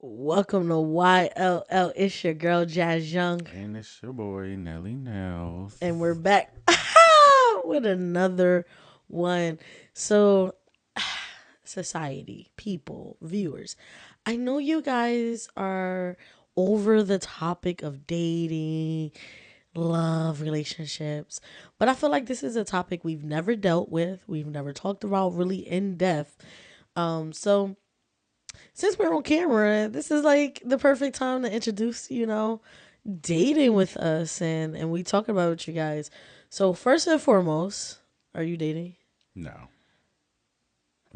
Welcome to YLL. It's your girl Jazz Young, And it's your boy Nelly Nails. and we're back with another one. So, society, people, viewers, I know you guys are over the topic of dating, love, relationships, but I feel like this is a topic we've never dealt with, we've never talked about really in depth. So since we're on camera, this is like the perfect time to introduce, dating with us and we talk about with you guys. So first and foremost, are you dating? No,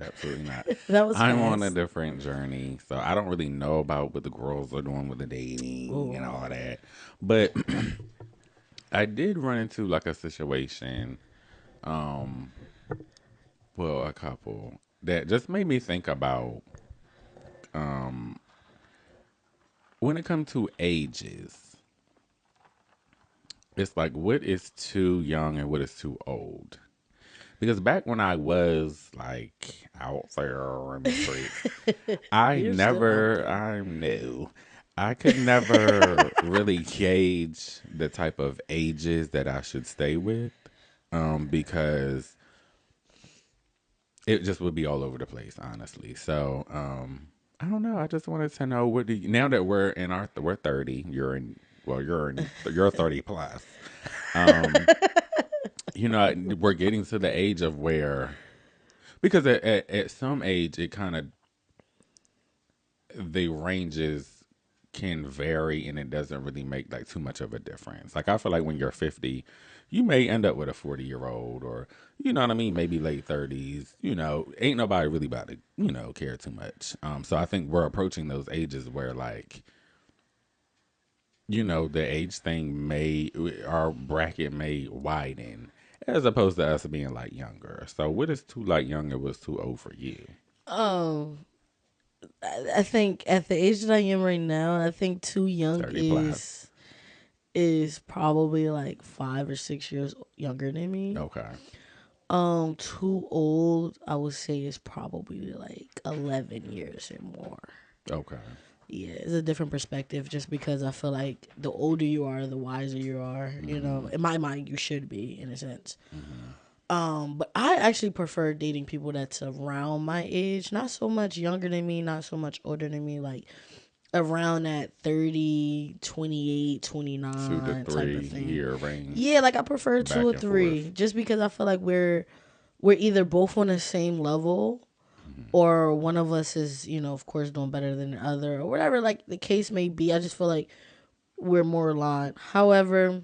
absolutely not. That was I'm on a fast. different journey, so I don't really know about what the girls are doing with the dating and all Oh. that. But I did run into like a situation, um, well, a couple that just made me think about when it comes to ages. It's like what is too young and what is too old. Because back when I was like out there in the streets, You're still out there. I'm new. I could never really gauge the type of ages that I should stay with, because it just would be all over the place, honestly. So, I don't know. I just wanted to know what do you, now that we're 30, you're 30 plus. Um, we're getting to the age of where, because at some age it kind of, the ranges can vary and it doesn't really make like too much of a difference. Like I feel like when you're 50, you may end up with a 40-year-old, or you know what I mean, maybe late 30s. Ain't nobody really about to care too much. So I think we're approaching those ages where like the age thing may, our bracket may widen as opposed to us being like younger. So what is too like young and what's too old for you? Um, I think at the age that I am right now, I think too young 30 plus. is probably like 5 or 6 years younger than me. Okay. Too old, I would say is probably like 11 years or more. Okay. Yeah, it's a different perspective just because I feel like the older you are, the wiser you are. Mm-hmm. In my mind, you should be in a sense. Mm-hmm. But I actually prefer dating people that's around my age, not so much younger than me, not so much older than me, like around that 30, 28, Two to 29 type three of thing. year range, Yeah, like I prefer two back or and forth. three, just because I feel like we're either both on the same level Mm-hmm. or one of us is, of course, doing better than the other or whatever, like the case may be. I just feel like we're more aligned. However,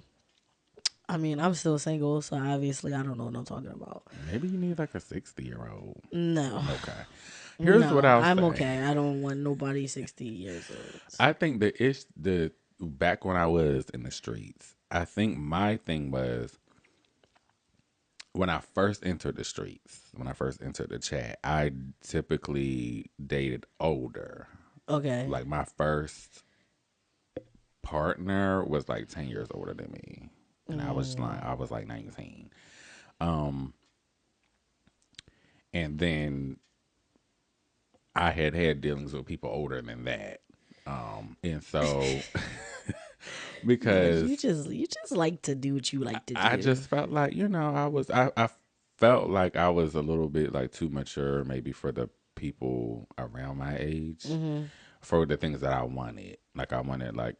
I mean, I'm still single, so obviously I don't know what I'm talking about. Maybe you need like a 60-year-old. No, Okay. Here's what no, I'll I'm say. okay. I don't want nobody 60 years old. I think the back when I was in the streets, I think my thing was when I first entered the streets, when I first entered the chat, I typically dated older. Okay. Like my first partner was like 10 years older than me. And I was like 19. Um and then I had dealings with people older than that. And so Yeah, because you just like to do what you like to I do. just felt like, I felt like I was a little bit like too mature maybe for the people around my age Mm-hmm. for the things that I wanted. Like I wanted like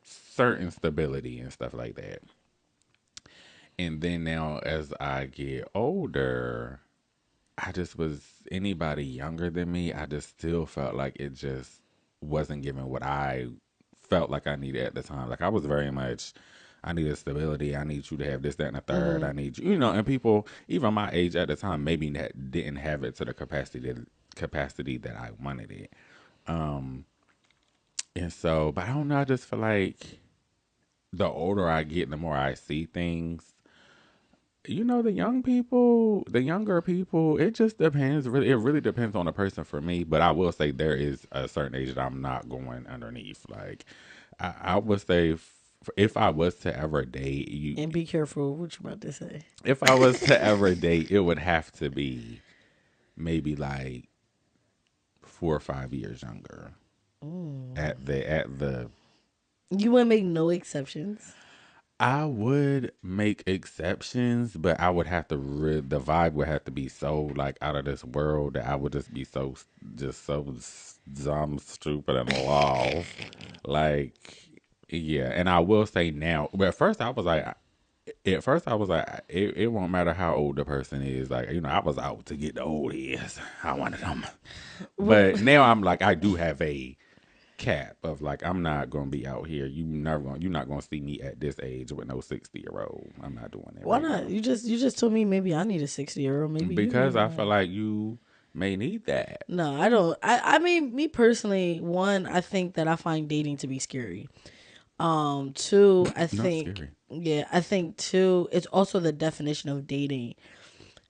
certain stability and stuff like that. And then now as I get older, I just was anybody younger than me, I just still felt like it just wasn't giving what I felt like I needed at the time. Like I was very much, I needed stability. I need you to have this, that, and the third. Mm-hmm. I need you, and people even my age at the time maybe that didn't have it to the capacity that I wanted it. Um, and so, but I don't know. I just feel like the older I get, the more I see things. The younger people, it just depends. Really, it really depends on the person for me. But I will say there is a certain age that I'm not going underneath. Like, I would say if I was to ever date you, And be careful what you about to say. if I was to ever date, it would have to be maybe like 4 or 5 years younger. at the You wouldn't make no exceptions. I would make exceptions, but I would have to the vibe would have to be so like out of this world that I would just be so just so dumb, stupid, and lost. Like, yeah, and I will say now, but at first I was like, it won't matter how old the person is. Like, I was out to get the old heads. I wanted them, Well, but now I'm like, I do have a cap of like I'm not gonna be out here. You're not gonna see me at this age with no 60-year-old. I'm not doing it why right not? now You just told me maybe I need a 60-year-old. Maybe you because need I feel one. like you may need that. No, I don't. I mean, me personally, one, I think that I find dating to be scary. Two, I Not think, scary. yeah, I think two, it's also the definition of dating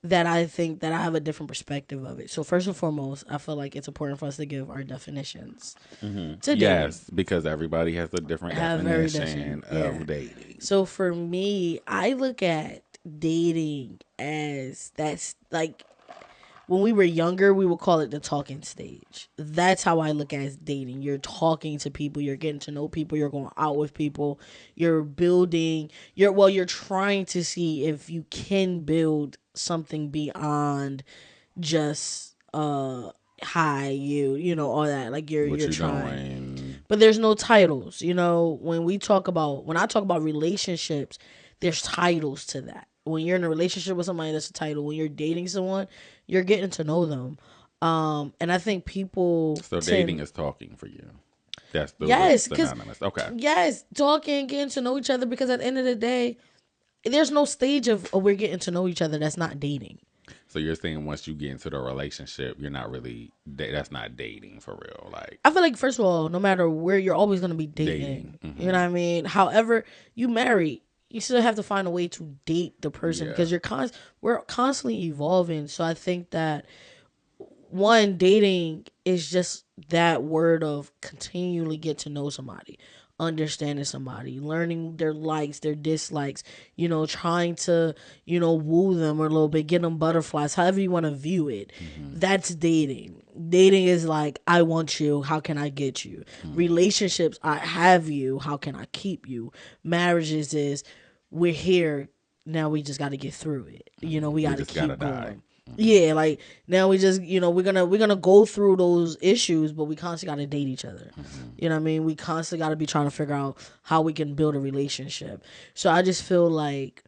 that I think that I have a different perspective of it. So first and foremost, I feel like it's important for us to give our definitions to dating. Yes, because everybody has a different Have very different, definition yeah. of dating. So for me, I look at dating as that's like when we were younger, we would call it the talking stage. That's how I look at dating. You're talking to people, you're getting to know people, you're going out with people, you're building, you're trying to see if you can build something beyond just hi all that. Like What you're you trying. doing? But there's no titles. When I talk about relationships, there's titles to that. When you're in a relationship with somebody, that's a title. When you're dating someone, you're getting to know them. And I think people So dating tend, is talking for you. Those are yes, because synonymous. Okay. yes, talking, getting to know each other. Because at the end of the day, there's no stage of we're getting to know each other that's not dating. So you're saying once you get into the relationship, you're not really that's not dating for real. Like I feel like first of all, no matter where, you're always gonna be dating. dating. You know what I mean? However, you marry, you still have to find a way to date the person Yeah. because we're constantly evolving. So I think that one, dating is just that word of continually get to know somebody, understanding somebody, learning their likes, their dislikes, trying to, woo them a little bit, get them butterflies, however you want to view it. That's dating. Dating is like, I want you, how can I get you? Relationships, I have you, how can I keep you? Marriages is, we're here, now we just got to get through it. We We got to just gotta keep die. going. Yeah, like now we just we're gonna go through those issues, but we constantly gotta date each other. You know what I mean? We constantly gotta be trying to figure out how we can build a relationship. So I just feel like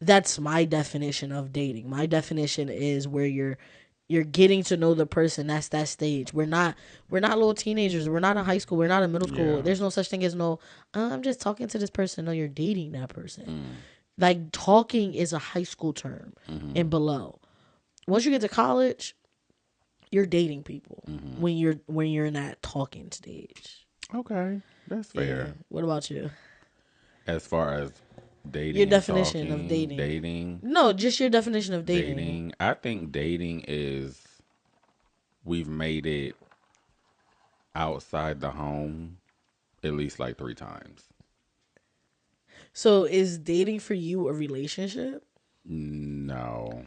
that's my definition of dating. My definition is where you're getting to know the person. That's that stage. We're not little teenagers. We're not in high school. We're not in middle school. Yeah. There's no such thing as no. I'm just talking to this person. No, you're dating that person. Like talking is a high school term and below. Once you get to college, you're dating people when you're in that talking stage. Okay. That's Yeah. fair. What about you? As far as Your dating and definition of talking, dating. No, just your definition of dating. dating. I think dating is we've made it outside the home at least like 3 times. So is dating for you a relationship? No.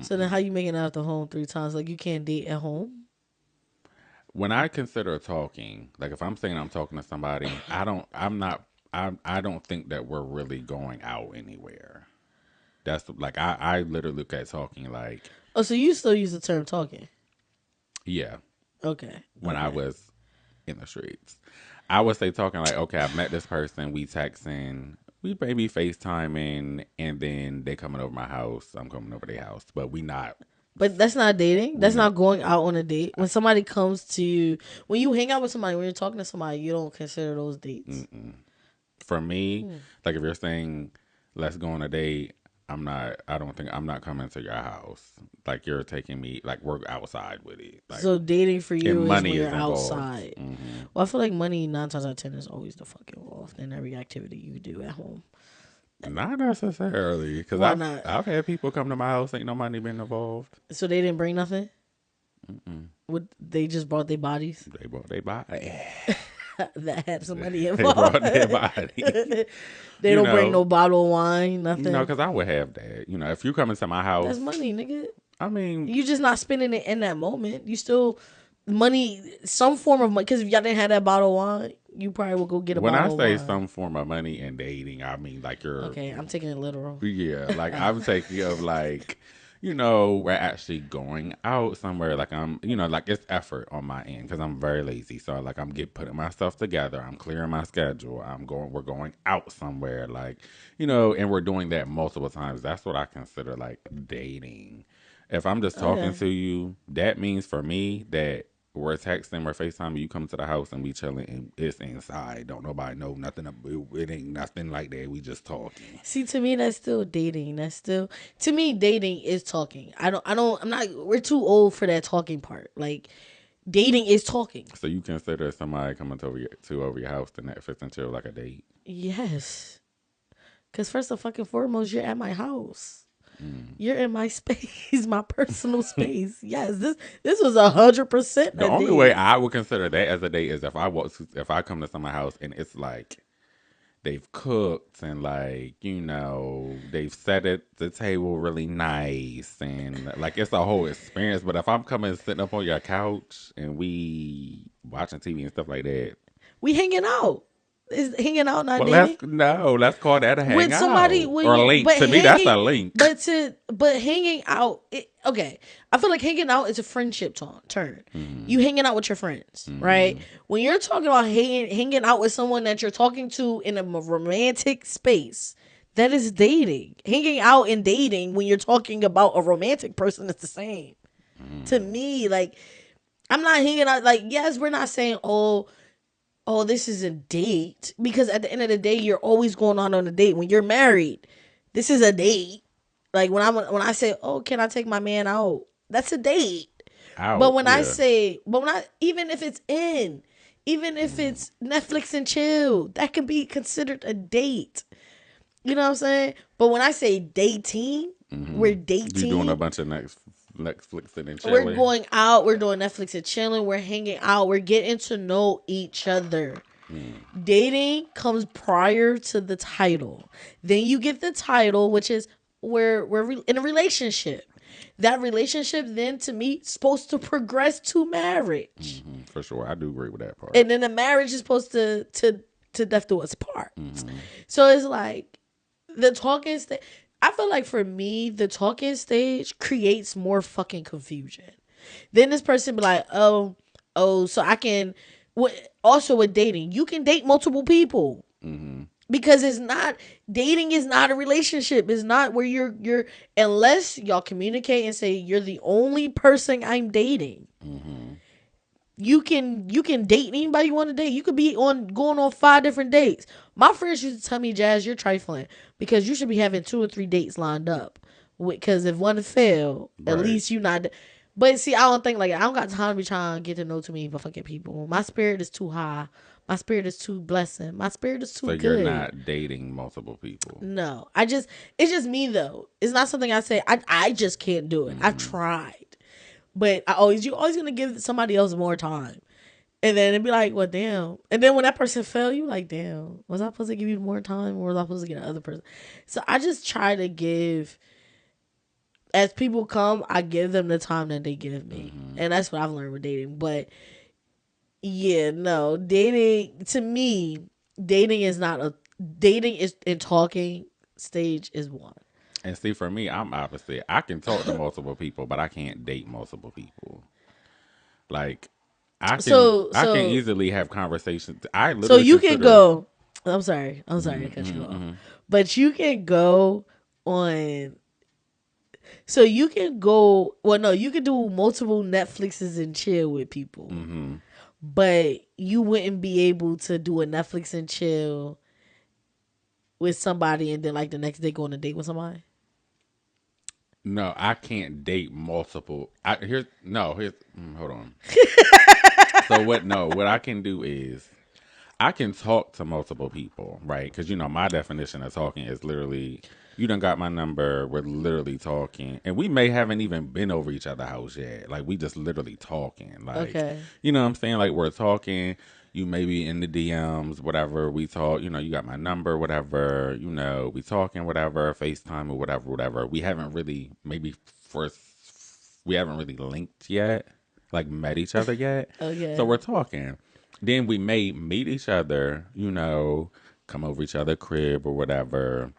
So then how you making it out the home 3 times? Like you can't date at home? When I consider talking, like if I'm saying I'm talking to somebody, I don't think that we're really going out anywhere. That's like I literally look at talking like, Oh, so you still use the term talking. yeah, Okay. when I Okay. was in the streets. I would say talking like, okay, I met this person, we texting, we maybe FaceTiming, and then they coming over my house, I'm coming over their house. But But that's not dating. we That's not not going out on a date. When somebody comes to you, when you hang out with somebody, when you're talking to somebody, you don't consider those dates. for me, like if you're saying let's go on a date, I don't think I'm not coming to your house. Like you're taking me like we're outside with it. Like So dating for if you is when money you're is involved. outside. Well, I feel like money 9 times out of 10 is always the fuck involved in every activity you do at home. Not necessarily, because Why not? I've had people come to my house, ain't no money been involved. So they didn't bring nothing. What they just brought their bodies They brought their body. that had some money They brought involved. their body. They you don't bring know, no bottle of wine, nothing. because I would have that. If you come into my That's house, money, nigga. I mean, You just not spending it in that moment. You still money, some form of money. Because if y'all didn't have that bottle of wine, you probably would go get a When I bottle of say wine. some form of money in dating, I mean like you're, Okay, I'm taking it literal. yeah, like I'm taking of like, we're actually going out somewhere. Like like it's effort on my end because I'm very lazy. So like putting myself together. I'm clearing my schedule. We're going out somewhere. Like, and we're doing that multiple times. That's what I consider like dating. If I'm just talking Okay. to you, that means for me that we're texting, we're FaceTiming, you come to the house and we chilling and it's inside. Don't nobody know nothing. It ain't nothing like that. We just talking. See, to me, that's still dating. That's still, to me, dating is talking. I'm not, we're too old for that talking part. Like, dating is talking. So you consider somebody coming over your house to Netflix and chill like a date? Yes. Because first and fucking foremost, you're at my house. Mm. You're in my space, my personal space. Yes, this was 100% The a only way date. I would consider that as a date is if I come to somebody's house and it's like they've cooked and like they've set the table really nice and like it's a whole experience. But if I'm coming sitting up on your couch and we watching TV and stuff like that, We hanging out. Is hanging out not well, dating? let's call that a With somebody hangout when or a you link. but To me, that's hanging a link. but hanging out okay, I feel like hanging out is a friendship turn. Mm-hmm. You hanging out with your friends, right? Mm-hmm. When you're talking about hanging out with someone that you're talking to in a romantic space, that is dating. Hanging out and dating when you're talking about a romantic person is the same to Mm-hmm. me. Like, I'm not hanging out, like, yes, we're not saying, oh, this is a date, because at the end of the day, you're always going on a date. When you're married, this is a date. Like, when I say, oh, can I take my man out? That's a date. Out, yeah. But when I, even if it's even if Mm-hmm. it's Netflix and chill, that can be considered a date. You know what I'm saying? But when I say dating, Mm-hmm. we're You doing a dating. bunch of Netflix and We're chilling. going out. We're doing Netflix and chilling. We're hanging out. We're getting to know each other. Mm. Dating comes prior to the title. Then you get the title, which is where we're in a relationship. That relationship then, to me, is supposed to progress to marriage, Mm-hmm. For sure, I do agree with that part. and then the marriage is supposed to death do us part. Mm-hmm. So it's like the talking stage. I feel like for me, the talking stage creates more fucking confusion. Then this person be like, oh, so I can. Also with dating, you can date multiple people, Mm-hmm. because it's not, dating is not a relationship. It's not where you're unless y'all communicate and say you're the only person I'm dating. Mm-hmm. You can date anybody you want to date. You could be on going on 5 different dates. My friends used to tell me, Jazz, you're trifling because you should be having 2 or 3 dates lined up. Because if one fail, at Right. least you not. But see, I don't think, like, I don't got time to be trying to get to know too many fucking people. My spirit is too high. My spirit is too blessing. My spirit is too So you're good. not dating multiple people. No, it's just me though. It's not something I say. I just can't do it. I've Mm-hmm. tried, but you always gonna give somebody else more time. And then it'd be like, well, damn. And then when that person fell, you like, damn, was I supposed to give you more time, or was I supposed to get another person? So I just try to give, as people come, I give them the time that they give me. Mm-hmm. And that's what I've learned with dating. But yeah, no, dating, to me, dating is not a, dating is, in talking stage is one. And see, for me, I'm opposite. I can talk to multiple people, but I can't date multiple people. Like, So, I can so, easily have conversations. I so literally you can consider. go, I'm sorry to cut you Mm-hmm. off, Mm-hmm. but you can go on. So you can go. Well, no, you can do multiple Netflixes and chill with people, Mm-hmm. but you wouldn't be able to do a Netflix and chill with somebody and then like the next day go on a date with somebody. No, I can't date multiple. Hold on. So what? No, what I can do is I can talk to multiple people, right? Because my definition of talking is literally you done got my number. We're literally talking, and we may haven't even been over each other's house yet. Like we just literally talking. Like Okay. what I'm saying? Like we're talking. You may be in the DMs, whatever. We talk. You got my number, whatever. We talking, whatever. FaceTime or whatever, whatever. We haven't really maybe first. We haven't really linked yet. like met each other yet. So Okay. we're talking. Then we may meet each other, come over each other crib or whatever.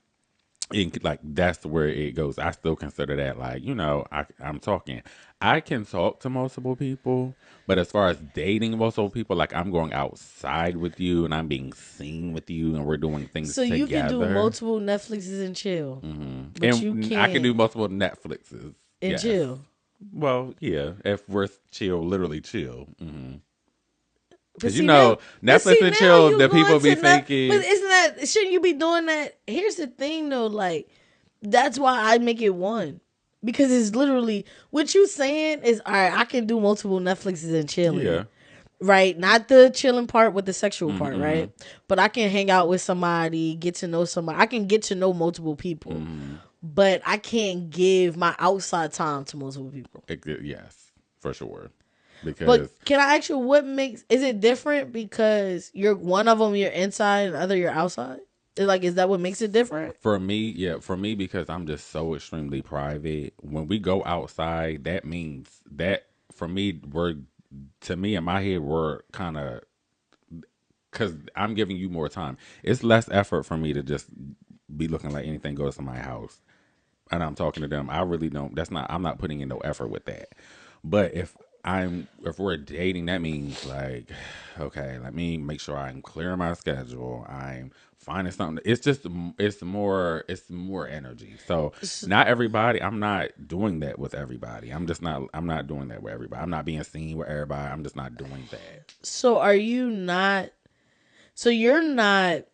Like that's where it goes. I still consider that like I'm talking. I can talk to multiple people, but as far as dating multiple people, like I'm going outside with you and I'm being seen with you and we're doing things So you can do together. multiple Netflixes and chill, but you And I can do can't multiple Netflixes. and Yes. chill. Well, yeah. If we're chill, literally chill. But Because see now, but Netflix see and now chill, you the going people be to not. But thinking, isn't that shouldn't you be doing that? Here's the thing though, like that's why I make it one because it's literally what you saying is all right. I can do multiple Netflixes and chilling, yeah. right? Not the chilling part with the sexual part, Mm-hmm. right? But I can hang out with somebody, get to know somebody. I can get to know multiple people, Mm-hmm. but I can't give my outside time to multiple people. Yes, for sure. But Because can I ask you what makes is it different because you're one of them you're inside and the other you're outside? Is that what makes it different? for me, yeah, for me, because I'm just so extremely private. When we go outside, that means that for me, to me in my head, we're kind of because I'm giving you more time. It's less effort for me to just be looking like anything goes to my house and I'm talking to them. I really don't. I'm not putting in no effort with that. But if we're dating, that means like, okay, let me make sure I'm clearing my schedule. I'm finding something. It's more energy. So not everybody. I'm not doing that with everybody. I'm not doing that with everybody. I'm not being seen with everybody. I'm just not doing that. So are you not so you're not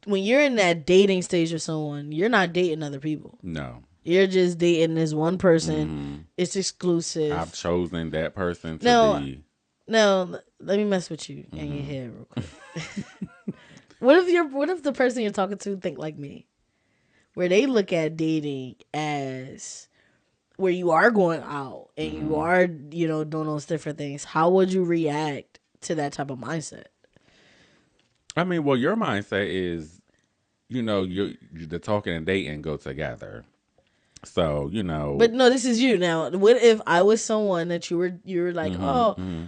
when you're in that dating stage with someone, you're not dating other people. No. You're just dating this one person. Hmm. It's I've exclusive. chosen that person to No, be. no, let me mess with you in your Hmm. head real quick. What if the person you're talking to think like me? Where they look at dating as where you are going out and you Hmm. are, doing those different things, how would you react to that type of mindset? I mean, well, your mindset is the talking and dating go together. So But no, this is you now. What if I was someone that you were like, hmm oh, hmm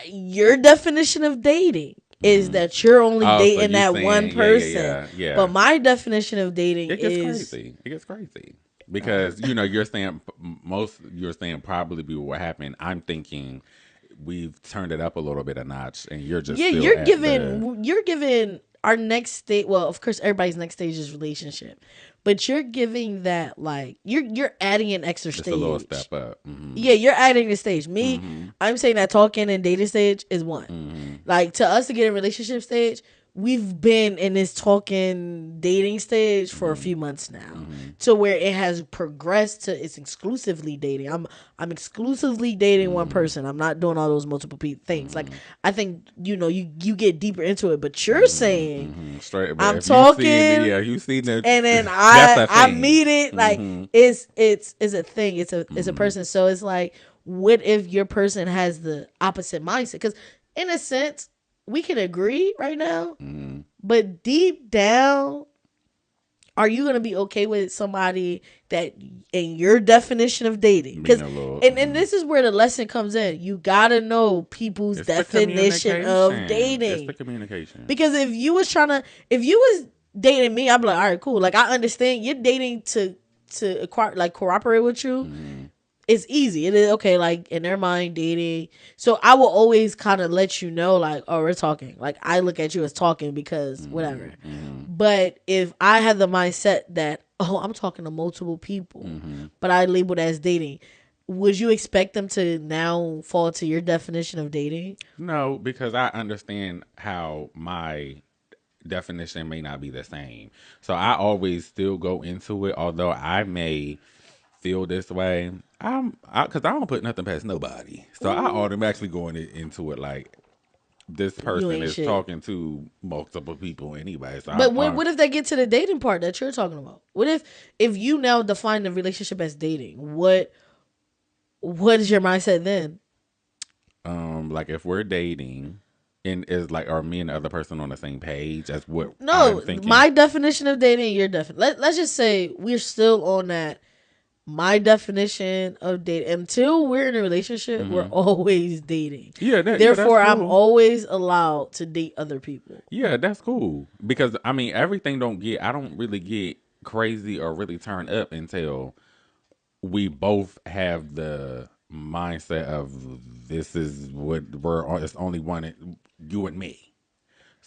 your definition of dating is hmm that you're only oh, so dating you that one saying, yeah, yeah, person, yeah, but yeah. my definition of dating It gets is crazy. It gets crazy uh, because you're saying probably what happened. I'm thinking we've turned it up a little bit a notch, and you're just yeah, still at the you're giving our next stage. Well, of course, everybody's next stage is relationship, but you're giving that like you're adding an extra just a little stage. step up. Hmm. Yeah, you're adding the stage. Me, Hmm. I'm saying that talking and dating stage is one. Hmm. Like to us to get in relationship stage, we've been in this talking dating stage for a Hmm. few months now. Hmm. To where it has progressed to it's exclusively dating. I'm exclusively dating one Hmm. person. I'm not doing all those multiple things. Like Hmm. I think you get deeper into it, but you're Hmm. saying Hmm. Straight, but I'm if you seen, talking yeah, you seen the, and then that's I a I thing. meet it like Hmm. it's a thing. It's a Hmm. person. So it's like, what if your person has the opposite mindset? Because in a sense, we can agree right now, Hmm. but deep down, are you gonna be okay with somebody that in your definition of dating? Being Because a little. and this is where the lesson comes in. You gotta know people's It's the definition of communication. It's the dating. communication. Because if you was dating me, I'd be like, all right, cool. Like I understand you're dating to acquire, like cooperate with you. Hmm. It's easy. It is okay. Like in their mind, dating. So I will always kind of let you know, like, oh, we're talking. Like I look at you as talking because Hmm. whatever. Hmm. But if I have the mindset that oh, I'm talking to multiple people, Hmm. but I label it as dating, would you expect them to now fall to your definition of dating? No, because I understand how my definition may not be the same. So I always still go into it, although I may feel this way. Because I don't put nothing past nobody. So I Mm, automatically go into it like this you person ain't is shit. talking to multiple people anyway. So But what if they get to the dating part that you're talking about? What if you now define the relationship as dating? What is your mindset then? like if we're dating and is like are me and the other person on the same page as what I'm No, thinking. my definition of dating, your definition. Let's just say we're still on that. my definition of date, until we're in a relationship, we're Mm-hmm. always dating. Yeah, that's Therefore, I'm cool. always allowed to date other people. Yeah, that's cool. Because I mean, everything don't get. I don't really get crazy or really turn up until we both have the mindset of this is what we're on. It's only one, you and me.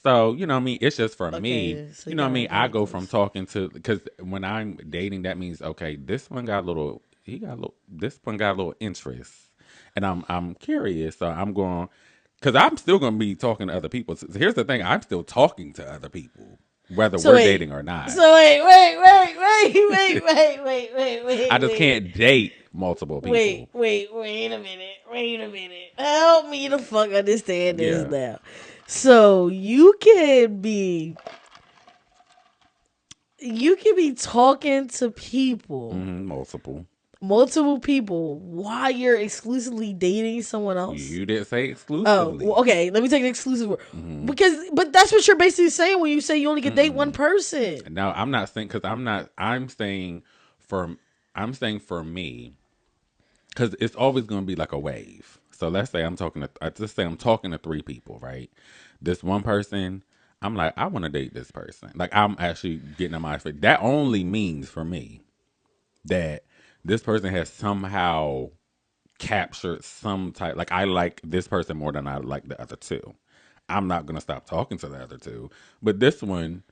So, you know what I mean? It's just for me. Okay, so You you know what I gotta mean? get I it go from close. talking to, because when I'm dating, that means, okay, this one got a little, he got a little, this one got a little interest. And I'm curious. So I'm going, because I'm still going to be talking to other people. So here's the thing, I'm still talking to other people, whether So we're wait, dating or not. so wait, I just wait. can't date multiple people. Wait a minute. Wait a minute. Help me to fuck understand this Yeah. now. So you can be talking to people, Multiple. multiple people, while you're exclusively dating someone else. You didn't say Oh, well, exclusively. okay. Let me take an exclusive word. Mm-hmm. But that's what you're basically saying when you say you only can date one Mm-mm. person. Now I'm not saying because I'm not. For I'm saying for me because it's always going to be like a wave. So let's say I'm talking to. I just say I'm talking to three people, right? This one person, I'm like, I want to date this person. Like I'm actually getting on my face. That only means for me that this person has somehow captured some type. Like I like this person more than I like the other two. I'm not gonna stop talking to the other two, but this one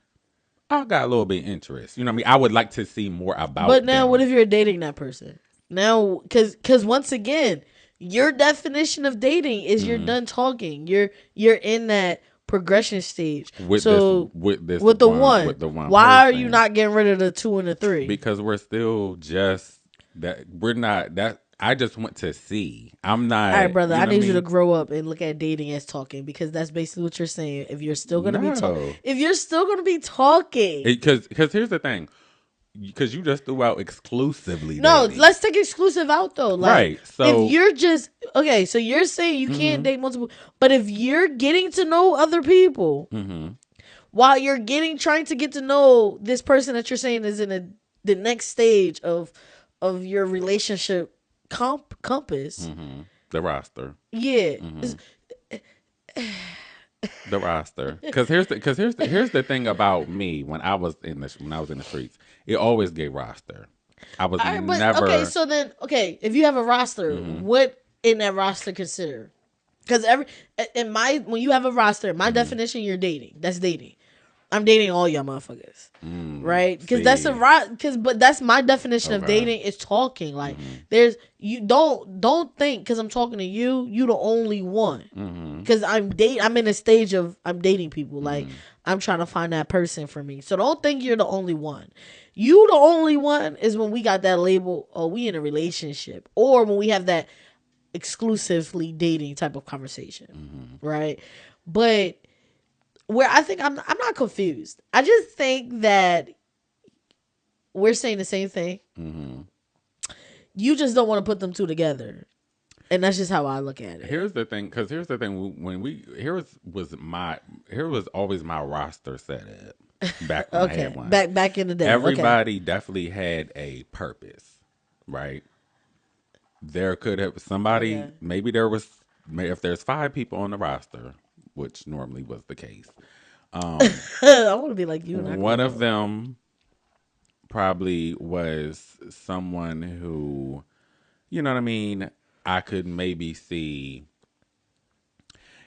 I got a little bit of interest. You know what I mean? I would like to see more But about now, what them. if you're dating that person? Now, because once again, your definition of dating is you're Hmm. done talking. You're in that progression stage. With this, So with the one why are you person, not getting rid of the two and the three? because we're still just that. We're not that. I just want to see. I'm not. All right, brother. You I know what I need you to mean? grow up and look at dating as talking, because that's basically what you're saying. If you're still gonna be No, if you're still gonna be talking, because here's the thing. Because you just threw out exclusively no, dating, let's take exclusive out though. Like, right? if So, you're just okay, so you're saying you can't hmm date multiple, but if you're getting to know other people hmm while you're trying to get to know this person that you're saying is in the next stage of your relationship compass, the roster. yeah, Hmm. The roster, because here's the thing about me when I was in the streets, it always gave roster. I was all right, but okay, never. so then okay, if you have a roster, Hmm. what in that roster consider? Because in my when you have a roster, my Hmm. definition, you're dating. That's dating. I'm dating all y'all motherfuckers, right? Because that's a See, right. But that's my definition of okay. dating is talking. Like, Hmm. there's you don't think because I'm talking to you, you the only one. Hmm. Because I'm in a stage of I'm dating people. Like, Hmm. I'm trying to find that person for me. So don't think you're the only one. You the only one is when we got that label. Oh, we in a relationship, or when we have that exclusively dating type of conversation, Hmm. right? But where I think I'm not confused. I just think that we're saying the same thing. Hmm. You just don't want to put them two together, and that's just how I look at it. Here's the thing, because here's the thing. When we here was always my roster set up back when I had Okay, one. back in the day. Okay, Everybody definitely had a purpose, right? There could have somebody, okay. maybe there was, if there's five people on the roster, which normally was the case, I want to be like you, and I can one be of all. them probably was someone who, you know what I mean, I could maybe see.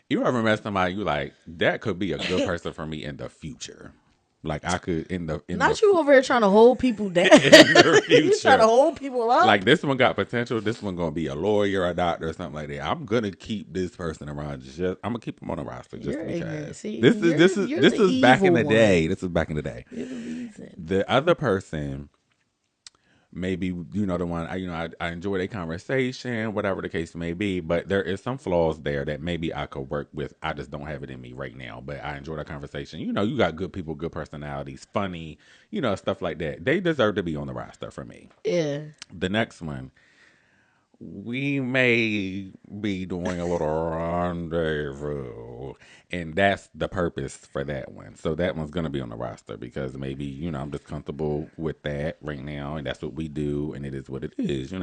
You ever met somebody you like, that could be a good person for me in the future? Like I could Not you over here trying to hold people down. in the You trying to future. hold people Like up. this one got potential. This one gonna be a lawyer, a doctor, or something like that. I'm gonna keep this person around. Just I'm gonna keep them on the roster just You're ignorant. because. See, This is this is you're this the is back in evil the day. one. This is back in the day. You're the reason. The other person, maybe the one I enjoy their conversation, whatever the case may be. But there is some flaws there that maybe I could work with. I just don't have it in me right now. But I enjoy the conversation. You got good people, good personalities, funny, stuff like that. They deserve to be on the roster for me. Yeah. The next one, we may be doing a little rendezvous. people, and that's the purpose for that one. So that one's gonna be on the roster because maybe I'm just comfortable with that right now, and that's what we do, and it is what it is.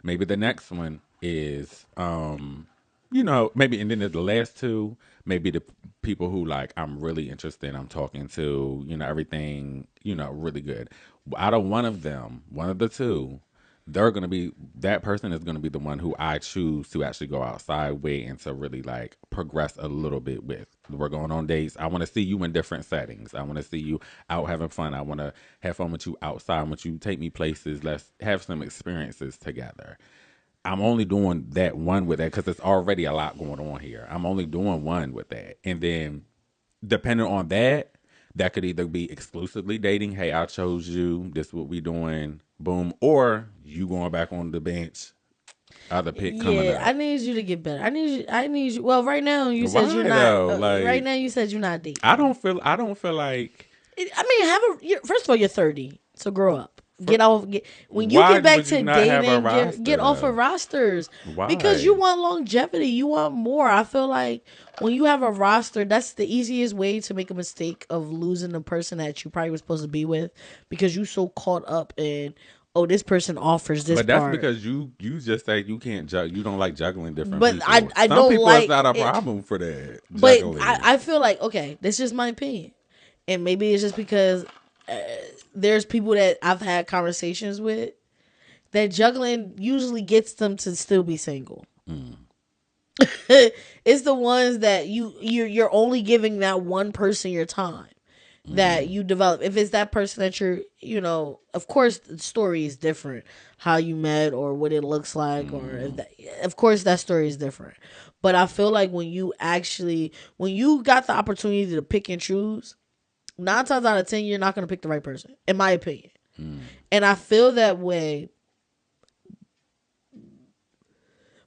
Maybe the next one is maybe, and then the last two, maybe the people who like I'm really interested in, I'm talking to, everything, really good. Out of one of them, one of the two, they're gonna be that person is gonna be the one who I choose to actually go outside with and to really like progress a little bit with. We're going on dates. I want to see you in different settings. I want to see you out having fun. I want to have fun with you outside. I want you to take me places. Let's have some experiences together. I'm only doing that one with that because it's already a lot going on here. I'm only doing one with that. And then depending on that, that could either be exclusively dating. Hey, I chose you. This is what we doing. Boom. Or you going back on the bench. Other pick coming Yeah, I up. need you to get better. I need you. I need you. Well, right now you said you're Why not. though? Right Like now you said you're not I dating. don't feel. I don't feel like. I mean, first of all, you're 30, so grow up. For, Get off. When you why get back would you to not have a dating, get roster off of though? rosters because you Why? want longevity. You want more. I feel like when you have a roster, that's the easiest way to make a mistake of losing the person that you probably were supposed to be with because you so caught up in, oh, this person offers this But that's part. because you just say you can't you don't like juggling different But I people. I Some don't people it's like not a it. problem for that But juggling. I feel like, okay, this is my opinion, and maybe it's just because there's people that I've had conversations with that juggling usually gets them to still be single. It's the ones that you're only giving that one person your time that you develop. If it's that person that you're, of course the story is different, how you met or what it looks like, or if that, of course that story is different. But I feel like when you got the opportunity to pick and choose, 9 times out of 10 you're not going to pick the right person, in my opinion. And I feel that way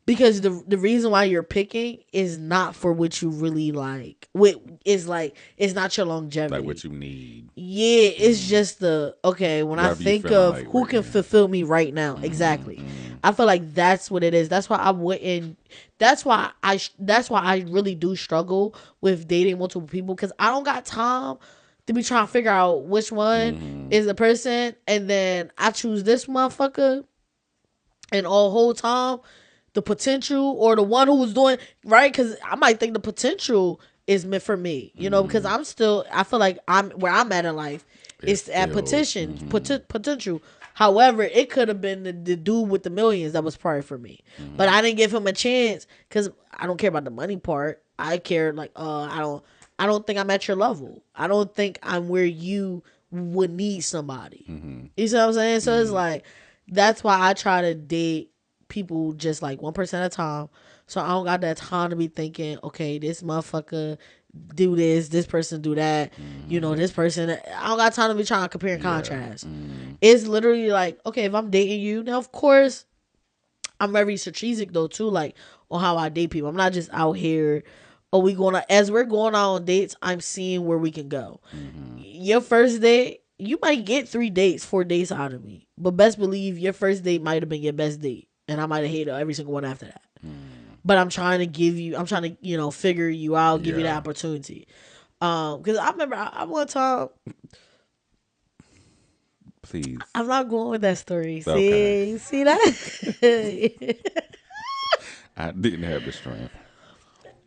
because the reason why you're picking is not for what you really like. What is like, it's not your Like what longevity. you need, Yeah, it's just the okay. When I whatever you think feeling of like who right can now. fulfill me right now, exactly. I feel like that's what it is. That's why I wouldn't. That's why I really do struggle with dating multiple people because I don't got time to be trying to figure out which one is the person, and then I choose this motherfucker, and all whole time the potential or the one who was doing right, because I might think the potential is meant for me, because I feel like I'm where I'm at in life. It's It's at still potential. However, it could have been the dude with the millions that was probably for me, but I didn't give him a chance because I don't care about the money part. I care like I don't think I'm at your level. I don't think I'm where you would need somebody. You see what I'm saying? So it's like that's why I try to date people just like 1% at a time. So I don't got that time to be thinking, okay, this motherfucker do this person do that. This person. I don't got time to be trying to compare and yeah. contrast. It's literally like, okay, if I'm dating you, now of course I'm very strategic though too, like on how I date people. I'm not just out here. Oh, as we're going out on dates, I'm seeing where we can go. Your first date, you might get 3 dates, 4 dates out of me, but best believe your first date might have been your best date, and I might have hated every single one after that. But I'm trying to figure you out, give you that Yeah. opportunity. Because I remember I one time, Please. I'm not going with that story. Okay. See that? I didn't have the strength.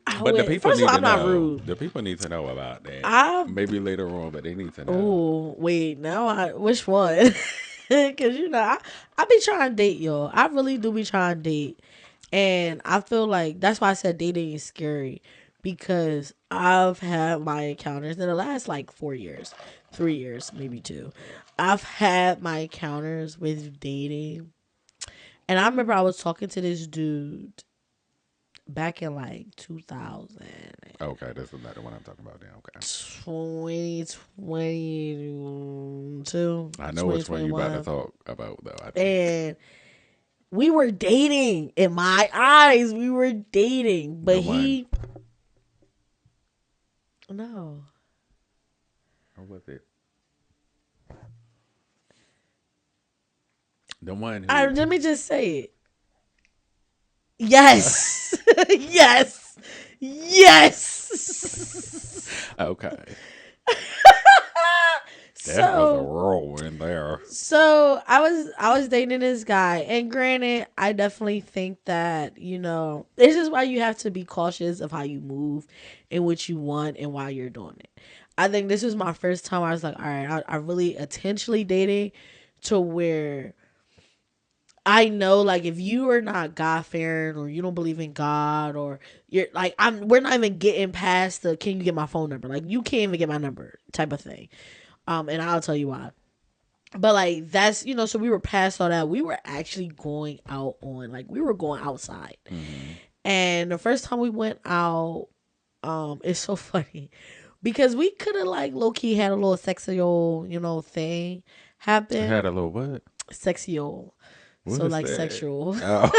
I But the went. people First of need all, to I'm not know. rude. The people need to know about that. I Maybe later on, but they need to know. Oh wait, now which one? Because I be trying to date y'all. I really do be trying to date, and I feel like that's why I said dating is scary because I've had my encounters in the last like 4 years, 3 years, maybe two. I've had my encounters with dating, and I remember I was talking to this dude back in like 2000. Okay, this is not the one I'm talking about then. Okay. 2022, I know which one you about to 2021. talk about though, I think. And we were dating. In my eyes, we were dating. But The one. he, no. Or was it? The one I, who let me just say it. Yes. Yes. Yes. Okay. That was a So whirlwind there. I was dating this guy, and granted, I definitely think that this is why you have to be cautious of how you move and what you want and why you're doing it. I think this was my first time. I was like, all right, I really intentionally dating to where I know, like, if you are not God fearing or you don't believe in God, or you're like, we're not even getting past the can you get my phone number? Like, you can't even get my number type of thing. And I'll tell you why. But like that's so we were past all that. We were actually going out on like we were going outside. Mm-hmm. And the first time we went out, it's so funny because we could have like low key had a little sexy old, thing I happen. had a little what? Sexy old. What So is like that? sexual. Oh,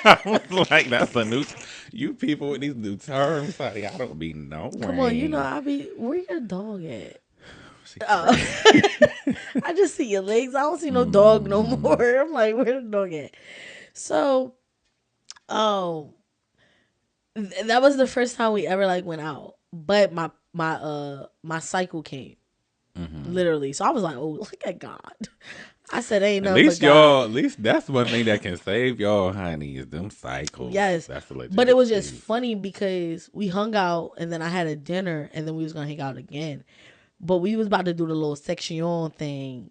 I was like, that's a new. You people with these new terms, like, I don't be Come on, knowing. where your dog at? She Oh. crazy. I just see your legs. I don't see no dog no Mm-hmm. more. I'm like, where the dog at? So, um, that was the first time we ever like went out. But my cycle came Mm-hmm. literally. So I was like, oh, look at God. I said, ain't At nothing but least God. y'all, at least that's one thing that can save y'all, honey, is them cycles. Yes. That's a legit But it was just excuse. funny because we hung out and then I had a dinner and then we was gonna hang out again. But we was about to do the little section thing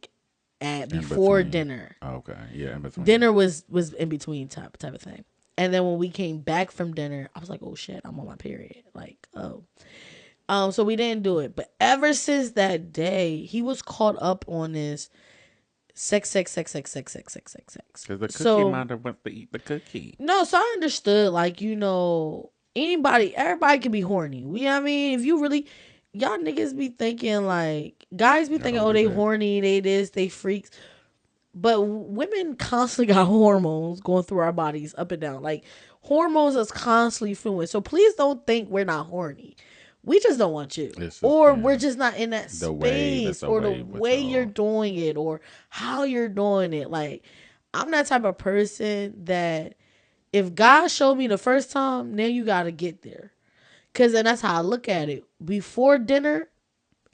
at In before between. dinner. Okay, yeah, in between. Dinner was in between type of thing. And then when we came back from dinner, I was like, oh shit, I'm on my period. Like, oh. So we didn't do it. But ever since that day, he was caught up on this sex. Because the cookie So minder wants to eat the cookie. no, so I understood, like, everybody can be horny. You know what I mean? If you really y'all niggas be thinking like guys be I thinking, don't oh, do they that. horny, they this, they freaks. But women constantly got hormones going through our bodies up and down. Like hormones is constantly fluid. So please don't think we're not horny. We just don't want you. It's just, Or yeah, we're just not in that the wave. It's space a or the wave with way you're y'all. doing it or how you're doing it. Like I'm that type of person that if God showed me the first time, then you gotta get there. Cause then that's how I look at it. Before dinner,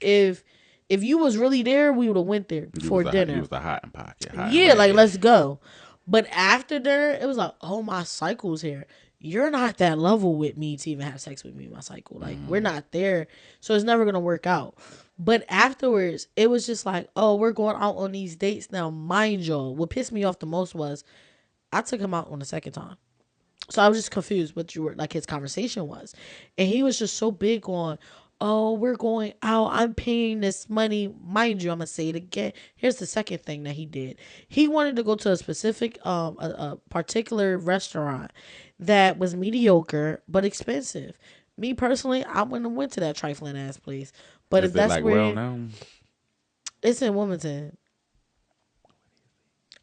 if if you was really there, we would have went there before You dinner. was a hot and pocket, hot and Yeah, like ready. let's go. But after dinner, it was like, oh, my cycle's here. You're not that level with me to even have sex with me, my cycle. Like we're Mm-hmm. not there, so it's never gonna work out. But afterwards, it was just like, oh, we're going out on these dates now. Mind y'all, what pissed me off the most was I took him out on the second time. So I was just confused what you were like his conversation was. And he was just so big on, oh, we're going out. I'm paying this money. Mind you, I'm gonna say it again. Here's the second thing that he did. He wanted to go to a specific a particular restaurant that was mediocre but expensive. Me personally, I wouldn't have went to that trifling ass place. But if Is it that's like well where known? it's in Wilmington.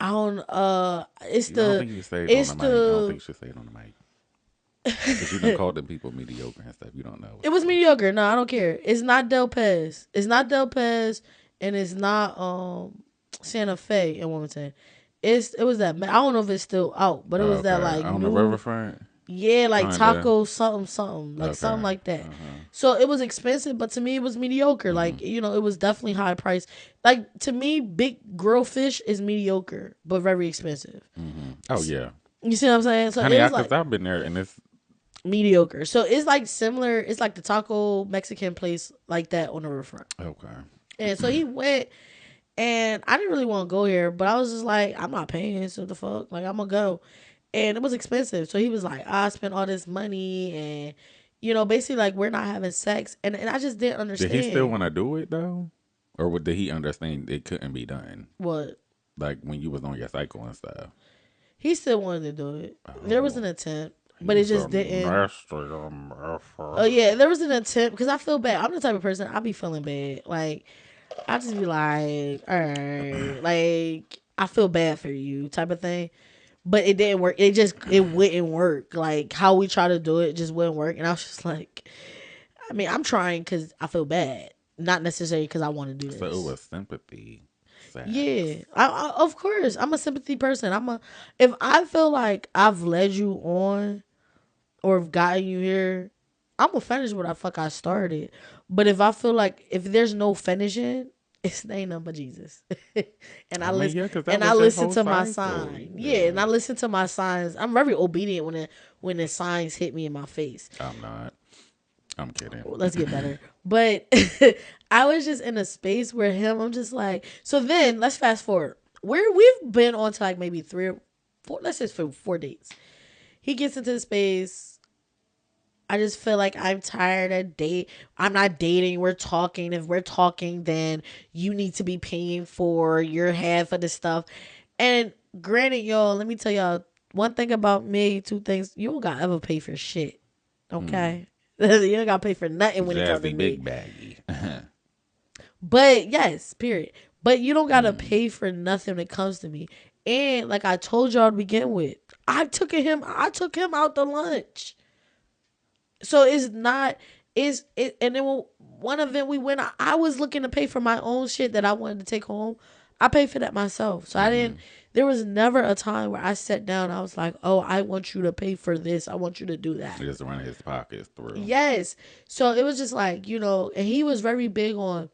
I don't I don't think you say it on it's the mic. I don't think the you should say it on the mic. Because you done called them people mediocre and stuff. You don't know It what's was going. mediocre. No, I don't care. It's not Del Pez. It's not Del Pez, and it's not Santa Fe in Wilmington. It was that I don't know if it's still out, but it was that Okay. like On the new, riverfront? yeah, like Kinda. taco something like something Okay. like that. Uh-huh. So it was expensive, but to me it was mediocre. Mm-hmm. Like it was definitely high price. Like to me, big grill fish is mediocre but very expensive. Mm-hmm. Oh, yeah. You see what I'm saying? So it Honey, was because like I've been there and it's. mediocre. So it's like similar. It's like the taco Mexican place like that on the riverfront. Okay. And so he went, and I didn't really want to go here, but I was just like, I'm not paying, so the fuck, like I'm gonna go, and it was expensive. So he was like, I spent all this money, and basically like we're not having sex, and I just didn't Did he still understand want to do it, though? Or did he understand it couldn't be done? what Like when you was on your cycle and stuff. he still wanted to do it. There was Oh, an attempt, he but it was a just didn't. nasty Oh MF. yeah, there was an attempt because I feel bad. I'm the type of person I be feeling bad, like. I just be like, all right, like I feel bad for you, type of thing. But it didn't work. It wouldn't work. Like how we try to do it just wouldn't work. And I was just like, I mean, I'm trying because I feel bad, not necessarily because I want to do So it this. was sympathy Yeah, sex. of course I'm a sympathy person. If I feel like I've led you on or have gotten you here, I'm gonna finish what I started. But if I feel like if there's no finishing, it's ain't nothing but Jesus. and I I mean, listen yeah, because that and I was your listen whole to my cycle. sign. Yeah, and Yeah. I listen to my signs. I'm very obedient when the signs hit me in my face. I'm not. I'm kidding. Let's get better. But I was just in a space where I'm just like, so then let's fast forward. We've been on to like maybe three or four, let's just for 4 dates. He gets into the space. I just feel like I'm tired of date. I'm not dating. We're talking. If we're talking, then you need to be paying for your half of the stuff. And granted, y'all, let me tell y'all one thing about me, two things. You don't gotta ever pay for shit. Okay? You don't gotta pay for nothing when it comes to Jazzy me. Big Baggy. But yes, period. But you don't gotta pay for nothing when it comes to me. And like I told y'all to begin with, I took him out to lunch. So it's not it's it and then one event we went, I was looking to pay for my own shit that I wanted to take home. I paid for that myself. So I didn't there was never a time where I sat down, I was like, oh, I want you to pay for this. I want you to do that. Just running his pockets through. Yes. So it was just like, and he was very big on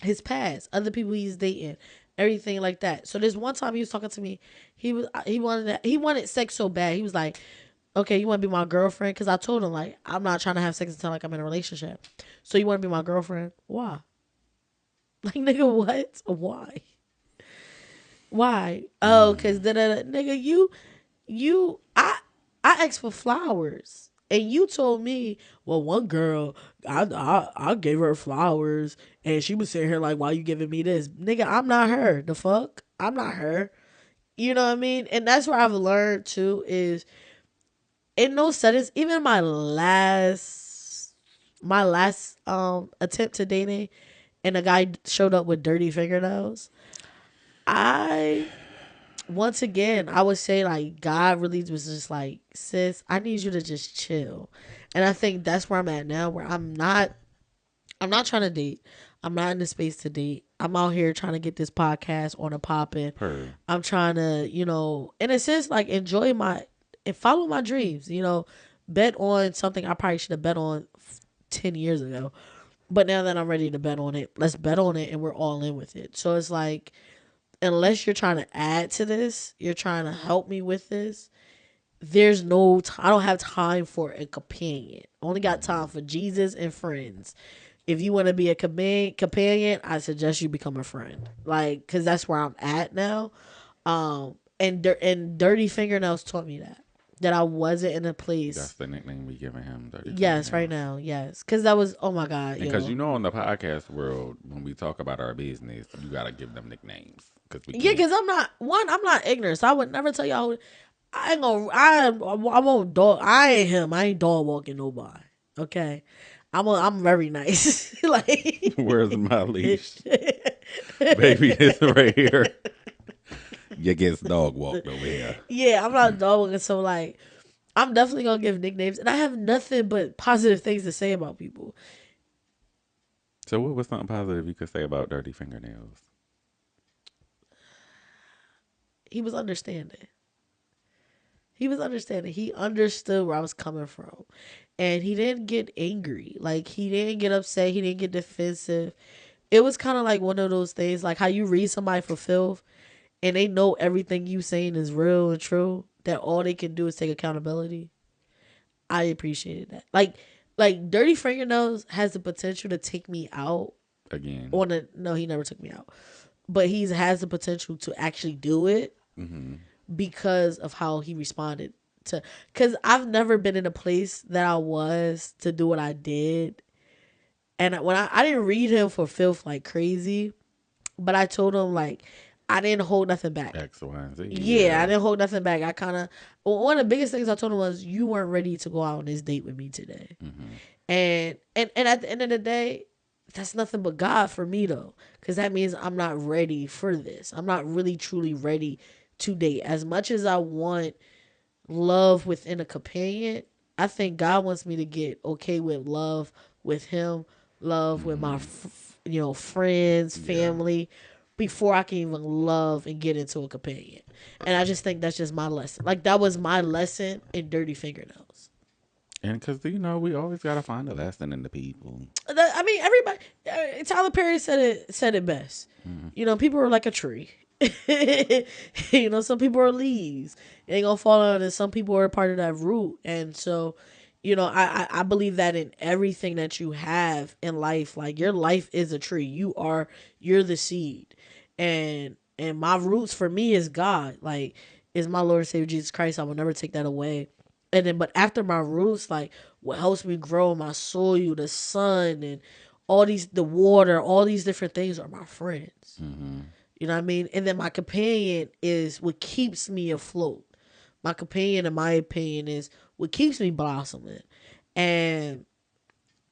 his past, other people he's dating, everything like that. So there's one time he was talking to me. He wanted sex so bad. He was like, "Okay, you want to be my girlfriend?" Because I told him like I'm not trying to have sex until like I'm in a relationship. So you want to be my girlfriend? Why? Like nigga, what? Why? Why? Oh, cause nigga, you I asked for flowers. And you told me, well, one girl, I gave her flowers, and she was sitting here like, why you giving me this, nigga? I'm not her. The fuck, I'm not her. You know what I mean? And that's where I've learned too is in those settings. Even my last attempt to dating, and a guy showed up with dirty fingernails. I once again, I would say like God really was just like, sis, I need you to just chill. And I think that's where I'm at now, where I'm not trying to date. I'm not in the space to date. I'm out here trying to get this podcast on a popping. Per. I'm trying to, in a sense, like enjoy and follow my dreams, bet on something I probably should have bet on 10 years ago. But now that I'm ready to bet on it, let's bet on it and we're all in with it. So it's like, unless you're trying to add to this, you're trying to help me with this, there's I don't have time for a companion. I only got time for Jesus and friends. If you want to be a companion, I suggest you become a friend. Like, cause that's where I'm at now. And dirty fingernails taught me that I wasn't in a That's place. the nickname we giving him, Dirty Yes, right Fingernails. now, yes, cause that was, oh my god, And because yo. on the podcast world, when we talk about our business, you got to give them nicknames. Because we Yeah, can't. cause I'm not ignorant. So I would never tell y'all. I ain't gonna. I won't dog. I ain't him. I ain't dog walking nobody. Okay, I'm very nice. Like, Where's my leash? Baby, it's right here. You gets dog walked over here. yeah, I'm not dog walking. So like, I'm definitely gonna give nicknames, and I have nothing but positive things to say about people. So, what was something positive you could say about Dirty Fingernails? He was understanding. He was understanding. He understood where I was coming from. And he didn't get angry. Like, he didn't get upset. He didn't get defensive. It was kind of like one of those things, like how you read somebody for filth and they know everything you saying is real and true, that all they can do is take accountability. I appreciated that. Like Dirty Fingernails has the potential to take me out Again. no, he never took me out. But he has the potential to actually do it Mm-hmm. because of how he responded to, because I've never been in a place that I was to do what I did. And when I didn't read him for filth like crazy, but I told him like I didn't hold nothing back. X, Y, and Z. Yeah, I Yeah. didn't hold nothing back. I kind of, one of the biggest things I told him was, you weren't ready to go out on this date with me today. Mm-hmm. And at the end of the day, that's nothing but God for me though, because that means I'm not ready for this. I'm not really truly ready to date. As much as I want love within a companion, I think God wants me to get okay with love with him, love with my friends, Yeah. family, before I can even love and get into a companion. And I just think that's just my lesson. Like, that was my lesson in Dirty Fingernails. And because, we always got to find a lesson in the people. I mean, everybody. Tyler Perry said it best. Mm-hmm. People are like a tree. Some people are leaves. They ain't gonna fall out, and some people are part of that root. And so, I believe that in everything that you have in life, like your life is a tree. You're the seed, and my roots for me is God. Like, is my Lord and Savior Jesus Christ. I will never take that away. And then, but after my roots, like what helps me grow, my soil, the sun, and the water, all these different things are my friends. Mm-hmm. You know what I mean? And then my companion is what keeps me afloat. My companion, in my opinion, is what keeps me blossoming. And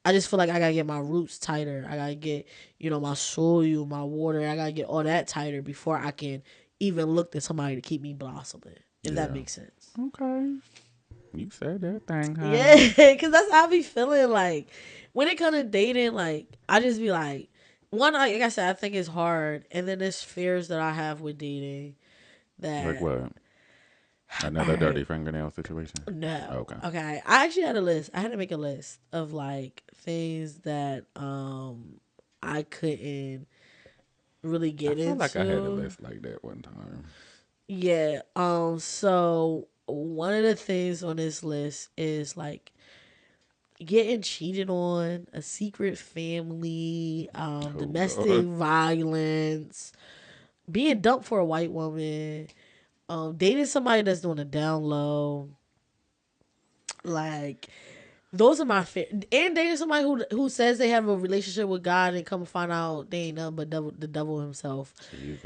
I just feel like I gotta get my roots tighter. I gotta get, my soil, my water. I gotta get all that tighter before I can even look to somebody to keep me blossoming. If that Yeah. makes sense. Okay. You said that thing, Yeah, honey. because that's how I be feeling. Like when it comes to dating, like I just be like, one, like I said, I think it's hard, and then there's fears that I have with dating Like that. what? All Another dirty right, fingernail situation? no, Okay. okay. I actually had a list. I had to make a list of like things that I couldn't really I get felt like I had a into. list like that one time. Yeah. So one of the things on this list is like getting cheated on, a secret family, Oh, domestic God. violence, being dumped for a white woman, dating somebody that's doing a down low. Like those are my and dating somebody who says they have a relationship with God and come find out they ain't nothing but the devil himself. Jesus.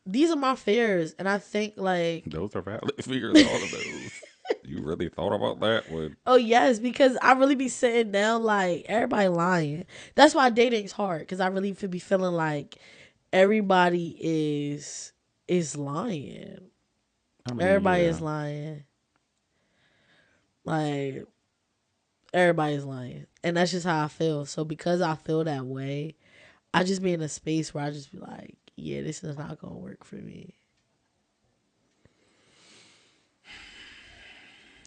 These are my fears, and I think like, Those are valid fears, all of those. You really thought about that one? oh yes, because I really be sitting down like everybody lying. That's why dating's hard because I really be feeling like everybody is lying. I mean, Everybody is yeah. lying. Like everybody's lying, and that's just how I feel. So because I feel that way, I just be in a space where I just be like, yeah, this is not gonna work for me.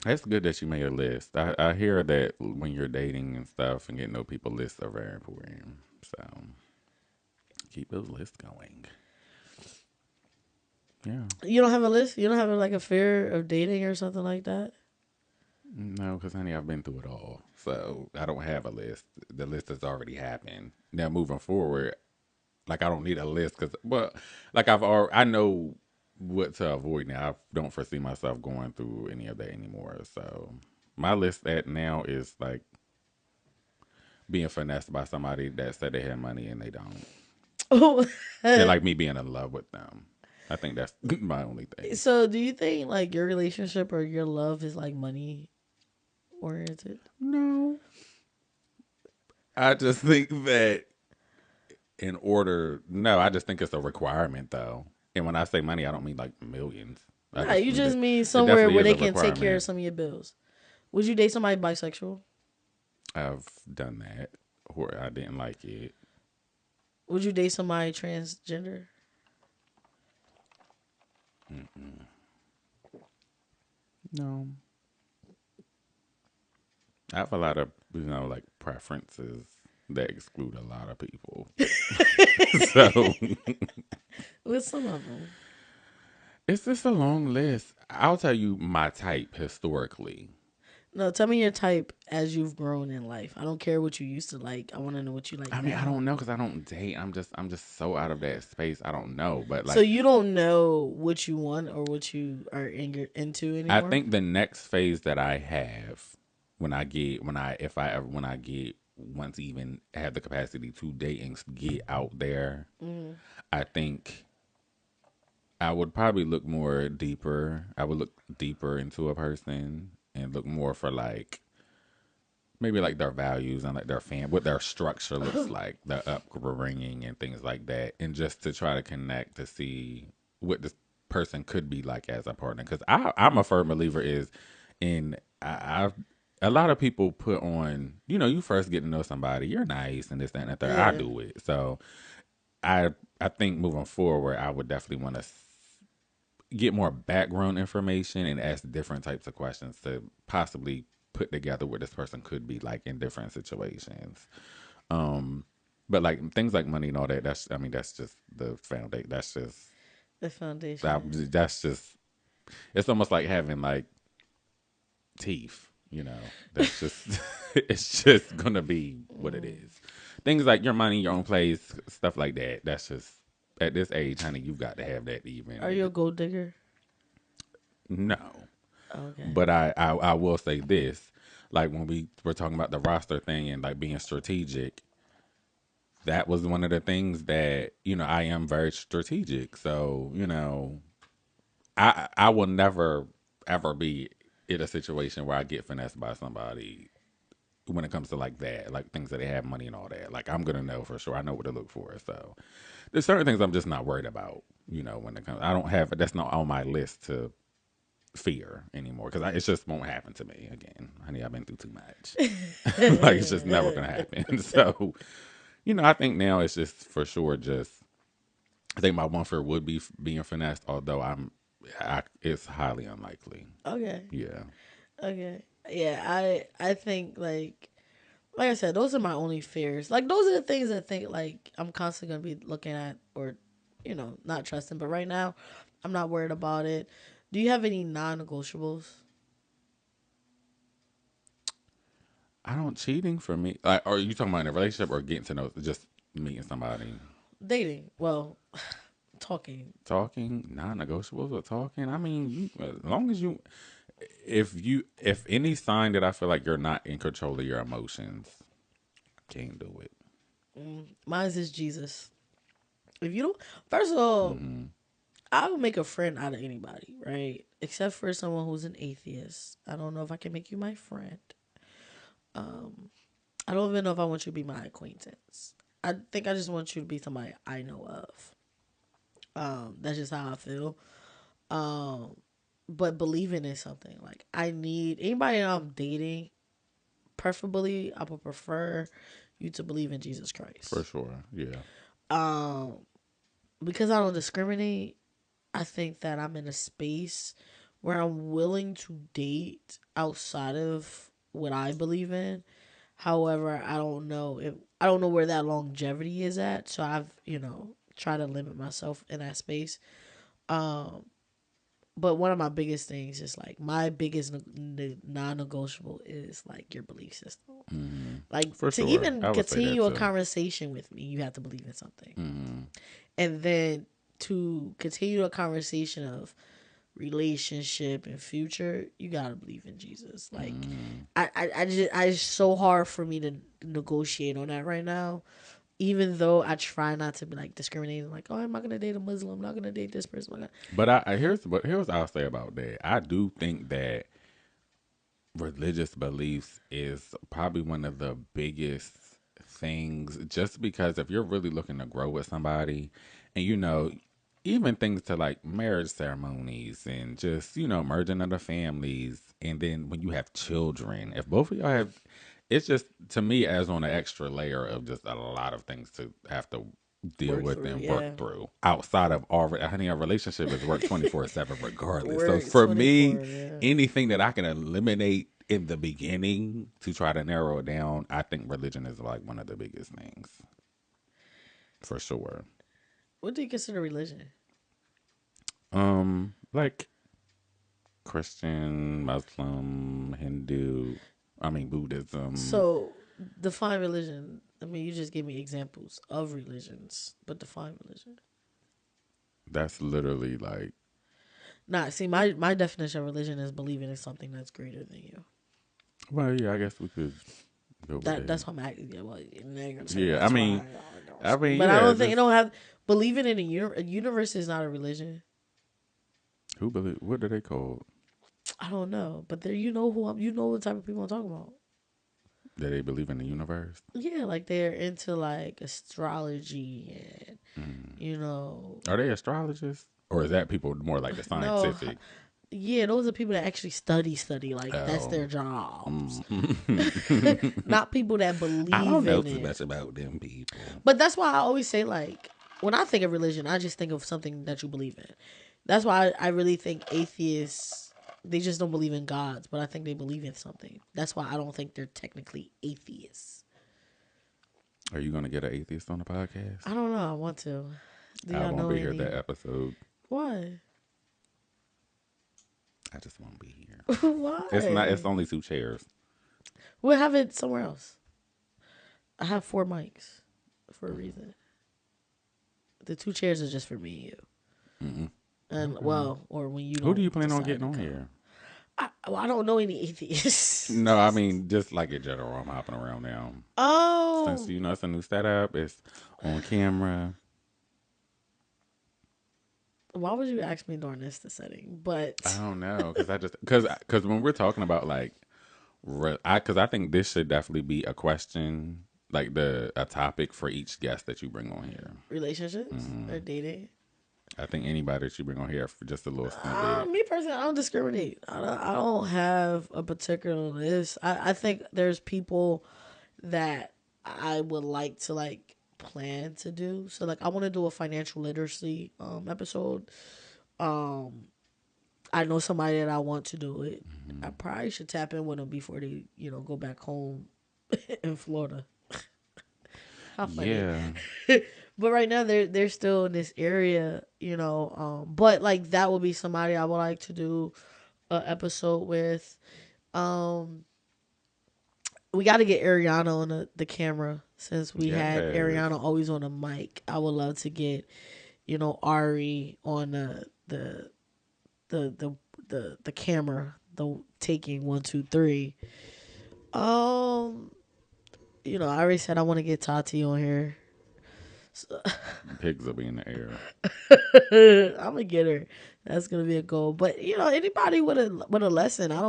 That's good that you made a list. I hear that when you're dating and stuff and getting to know people, lists are very important. So keep those lists going. Yeah. You don't have a list. You don't have like a fear of dating or something like that. No, because honey, I've been through it all. So I don't have a list. The list has already happened. Now moving forward, like I don't need a list because, well, like I know what to avoid now. I don't foresee myself going through any of that anymore. So my list at now is like being finessed by somebody that said they had money and they don't. Oh, And like me being in love with them. I think that's my only thing. so do you think like your relationship or your love is like money oriented? No. I just think that no, I just think it's a requirement though. And when I say money, I don't mean like millions. I Nah, just you mean just that mean it somewhere definitely where is they a can take care of requirement. some of your bills. Would you date somebody bisexual? I've done that, or I didn't like it. Would you date somebody transgender? No, I have a lot of like preferences that exclude a lot of people. So With some of them. it's just a long list. I'll tell you my type historically. No, tell me your type as you've grown in life. I don't care what you used to like. I want to know what you like I mean, I now. don't know because I don't date. I'm just so out of that space. I don't know, but So like you don't know what you want or what you are into I anymore. think the next phase that I have when I get once even have the capacity to date and get out there, Mm. I think I would probably look more deeper. I would look deeper into a person and look more for like maybe like their values and like what their structure looks like, their upbringing and things like that, and just to try to connect to see what this person could be like as a partner. Because I'm a firm believer is in I've a lot of people put on, you first get to know somebody, you're nice and this, that, and the third. I Yeah. do it. So I I think moving forward, I would definitely want to get more background information and ask different types of questions to possibly put together what this person could be like in different situations. Um, but like things like money and all that, that's I mean that's just the foundation. The foundation. That's just it's almost like having like teeth. That's just it's just gonna be what it Mm. is. Things like your money, your own place, stuff like that. That's just at this age, honey, you've got to have that to even Are you a gold digger? no. Okay. But I will say this, like when we were talking about the roster thing and like being strategic, that was one of the things that I am very strategic. So I will never ever be in a situation where I get finessed by somebody when it comes to like that, like things that they have money and all that. Like I'm gonna know for sure. I know what to look for. So there's certain things I'm just not worried about. When it comes, I don't have that's not on my list to fear anymore because it just won't happen to me again. Honey, I've been through too much. Like it's just never gonna happen. So I think now it's just for sure. Just I think my one fear would be being finessed, although it's highly unlikely. Okay. Yeah, Okay. Yeah, I think like I said, those are my only fears. Like those are the things I think like I'm constantly gonna be looking at or, not trusting. But right now, I'm not worried about it. Do you have any non-negotiables? I don't cheating for me. Like, are you talking about in a relationship or getting to know just meeting somebody? Dating. Well, talking. Talking, non-negotiables or talking. I mean, as long as if any sign that I feel like you're not in control of your emotions, can't do it. Mine's is Jesus. If you don't, first of all, Mm-hmm. I will make a friend out of anybody, right? Except for someone who's an atheist. I don't know if I can make you my friend. I don't even know if I want you to be my acquaintance. I think I just want you to be somebody I know of. That's just how I feel. Um, but believing in something like I need anybody that I'm dating, preferably I would prefer you to believe in Jesus For Christ. sure. Yeah. Um, because I don't discriminate, I think that I'm in a space where I'm willing to date outside of what I believe in. However, I don't know where that longevity is at, so I've, tried to limit myself in that space. Um but one of my biggest things is like my biggest non-negotiable is like your belief system. Mm-hmm. Like For to sure. even I would say that continue a too. conversation with me, you have to believe in something. Mm-hmm. And then to continue a conversation of relationship and future, you gotta believe in Jesus. Like Mm-hmm. it's so hard for me to negotiate on that right now. Even though I try not to be like discriminating, like, oh, I'm not gonna date a Muslim, I'm not gonna date this person. But here's what I'll say about that. I do think that religious beliefs is probably one of the biggest things just because if you're really looking to grow with somebody and even things to like marriage ceremonies and just merging of the families and then when you have children if both of y'all have it's just to me as on an extra layer of just a lot of things to have to deal Work with through, and work yeah. through outside of already honey a relationship is work 24/7 regardless so Work for me 24, yeah. anything that I can eliminate in the beginning to try to narrow it down, I think religion is like one of the biggest things for sure. What do you consider religion? Like Christian, Muslim, Hindu, I mean Buddhism. So define religion. I mean, you just gave me examples of religions, but define religion. That's literally like, Nah, see, my definition of religion is believing in something that's greater than you. well, yeah, I guess we could go with That's that. why I'm acting. Yeah, well, now you're gonna say Yeah, that's why I don't. But I yeah, don't think you just don't have believing in a universe is not a religion. who believe? What do they call? I don't know, but there you know who I'm. You know the type of people I'm talking about. That they believe in the universe? Yeah, like they're into like astrology and Mm. you know, Are they astrologists, or is that people more like the no, scientific? yeah, those are people that actually study. Like that's Oh, their jobs, mm. not people that I don't believe know in too it. much about them people. But that's why I always say like when I think of religion, I just think of something that you believe in. That's why I really think atheists They just don't believe in gods, but I think they believe in something. That's why I don't think they're technically atheists. Are you gonna get an atheist on the podcast? I don't know. I want to. Do I y'all won't know be here any? that episode. Why? I just won't be here. It's not. It's Why? only two chairs. We'll have it somewhere else. I have 4 mics for a reason. The 2 chairs are just for me and you. Mm-mm. And Okay. well, or when you Who do you don't plan on decide getting to on come. here? I don't know any atheists. No, I mean just like in general. I'm hopping around now. Since Oh, it's a new setup, it's on camera. why would you ask me during this setting? I But don't know because I just because when we're talking about like I think this should definitely be a question like the a topic for each guest that you bring on here. relationships Hmm. or dating? I think anybody that you bring on here for just a little snippet. Me personally, I don't discriminate. I don't have a particular list. I think there's people that I would like to like plan to do. So like I want to do a financial literacy episode. Um I know somebody that I want to do it. I Hmm. probably should tap in with them before they, go back home in Florida. How funny. Yeah, But right now they're still in this area, but like that would be somebody I would like to do a episode with. Um we got to get Ariana on the camera since we had yes, Ariana always on the mic. I would love to get, Ari on the the the camera, the taking 1, 2, 3. Um, I already said I want to get Tati on here. So, pigs will be in the air. I'm gonna get her. That's gonna be a goal. But anybody with a lesson, I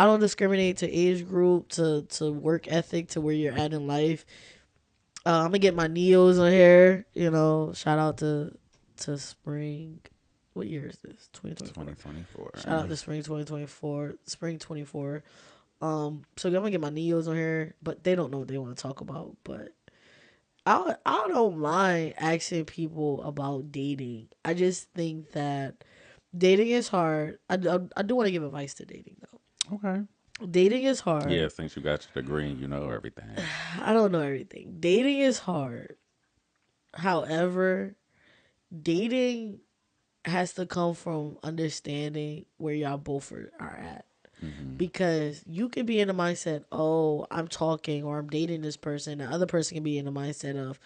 don't discriminate to age group, to work ethic, to where you're at in life. I'm gonna get my Neos on here. Shout out to Spring. What year is this? 2024. Shout 2024. out to Spring 2024. Spring 24. So I'm gonna get my Neos on here, but they don't know what they want to talk about. But I don't mind asking people about dating. I just think that dating is hard. I do want to give advice to dating though. Okay. Dating is Yeah, hard. since you got your degree, and you know everything. I don't know everything. Dating is hard. However, dating has to come from understanding where y'all both are at. Hmm. Because you can be in the mindset, oh, I'm talking or I'm dating this person. The other person can be in the mindset of,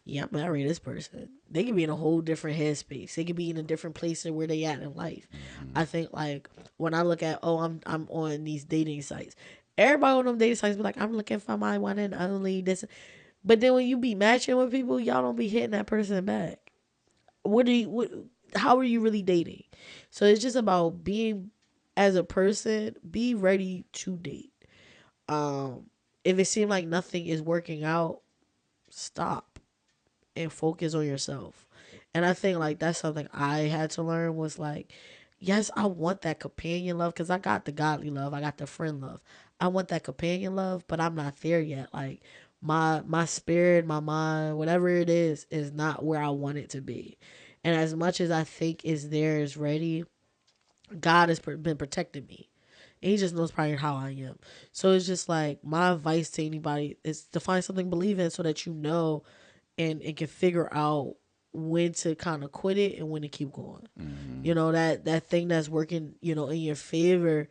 yeah, I'm marrying this person. They can be in a whole different headspace. They can be in a different place than where they at in life. Hmm. I think like when I look at, oh, I'm on these dating sites. Everybody on them dating sites be like, I'm looking for my one and only this. But then when you be matching with people, y'all don't be hitting that person back. What how are you really dating? So it's just about being, as a person, be ready to date. If it seems like nothing is working out, stop and focus on yourself. And I think like that's something I had to learn was like, yes, I want that companion love because I got the godly love, I got the friend love. I want that companion love, but I'm not there yet. Like my spirit, my mind, whatever it is not where I want it to be. And as much as I think is there, is ready, God has been protecting me. And he just knows probably how I am. So it's just like my advice to anybody is to find something to believe in so that you know and can figure out when to kind of quit it and when to keep going. Hmm. That thing that's working, in your favor,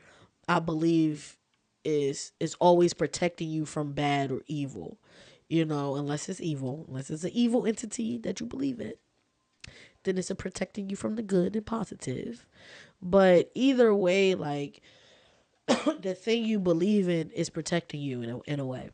I believe is always protecting you from bad or evil. Unless it's evil, unless it's an evil entity that you believe in, then it's a protecting you from the good and positive. But either way, like the thing you believe in is protecting you in a way.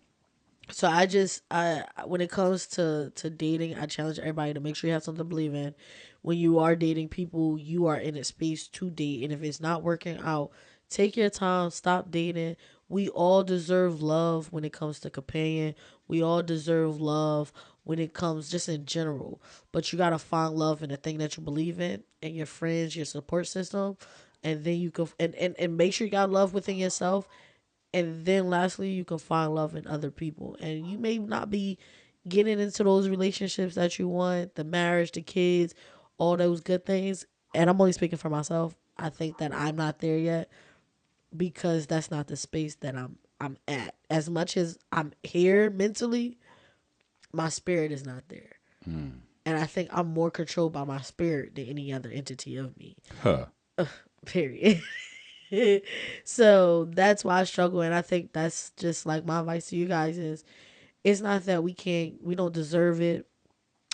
So I when it comes to dating, I challenge everybody to make sure you have something to believe in. When you are dating people, you are in a space to date, and if it's not working out, take your time, stop dating. We all deserve love when it comes to companion. We all deserve love when it comes just in general. But you gotta find love in the thing that you believe in, and your friends, your support system, and then you can and make sure you got love within yourself, and then lastly, you can find love in other people. And you may not be getting into those relationships that you want, the marriage, the kids, all those good things. And I'm only speaking for myself. I think that I'm not there yet because that's not the space that I'm at. As much as I'm here mentally, my spirit is not there. Mm. And I think I'm more controlled by my spirit than any other entity of me. Huh. Period. So that's why I struggle, and I think that's just like my advice to you guys is it's not that we don't deserve it.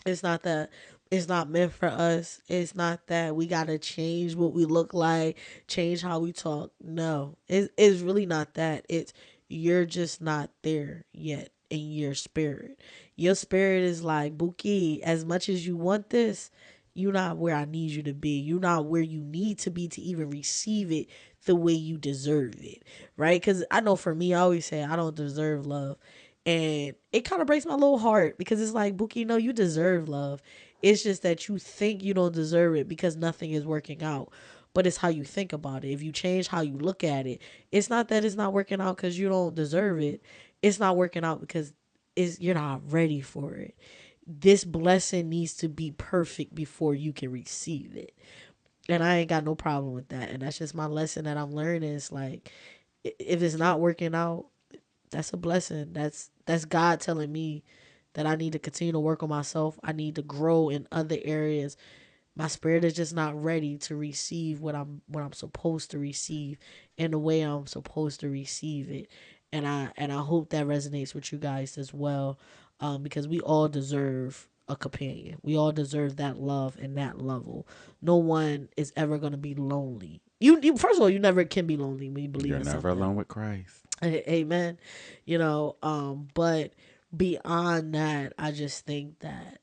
It's not that it's not meant for us. It's not that we gotta change what we look like, change how we talk. No, it's really not that. It's you're just not there yet in your spirit. Your spirit is like, Buki, as much as you want this, you're not where I need you to be. You're not where you need to be to even receive it the way you deserve it. Right? Because I know for me, I always say I don't deserve love. And it kind of breaks my little heart because it's like, Buki, no, you deserve love. It's just that you think you don't deserve it because nothing is working out. But it's how you think about it. If you change how you look at it, it's not that it's not working out because you don't deserve it. It's not working out because you're not ready for it. This blessing needs to be perfect before you can receive it. And I ain't got no problem with that. And that's just my lesson that I'm learning. It's like, if it's not working out, that's a blessing. That's God telling me that I need to continue to work on myself. I need to grow in other areas. My spirit is just not ready to receive what I'm supposed to receive in the way I'm supposed to receive it. And I hope that resonates with you guys as well, because we all deserve a companion. We all deserve that love and that level. No one is ever gonna be lonely. You first of all, you never can be lonely when you believe You're in never something. alone with Christ. Amen. But beyond that, I just think that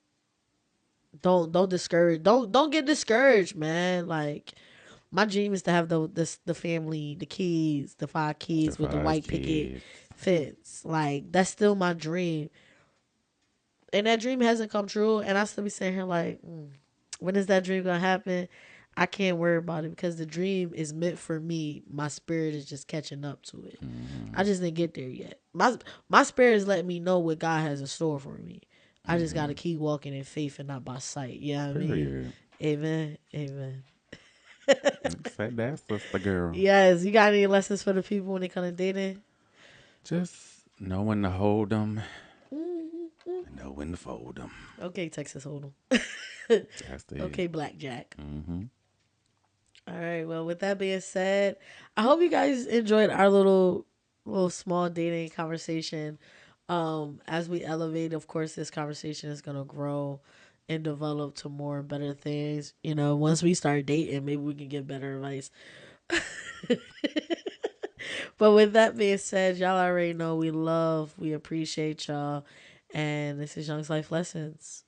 don't discourage don't get discouraged, man. Like, my dream is to have the family, the kids, the 5 kids with the 5 white picket kids. fence. Like, that's still my dream. And that dream hasn't come true, and I still be sitting here like, when is that dream gonna happen? I can't worry about it because the dream is meant for me. My spirit is just catching up to it. I Mm-hmm. just didn't get there yet. My spirit is letting me know what God has in store for me. I just gotta Mm-hmm. keep walking in faith and not by sight. You know what I mean? Period. Amen. Amen. Say that, sister girl. Yes, you got any lessons for the people when they come to dating? Just know when to hold them and know when to fold them. Okay, Texas Hold'em. That's it. Okay, Blackjack. Mm-hmm. All right. Well, with that being said, I hope you guys enjoyed our little small dating conversation. As we elevate, of course, this conversation is gonna grow and develop to more and better things. Once we start dating, maybe we can give better advice. But with that being said, y'all already know we appreciate y'all, and this is Young's Life Lessons.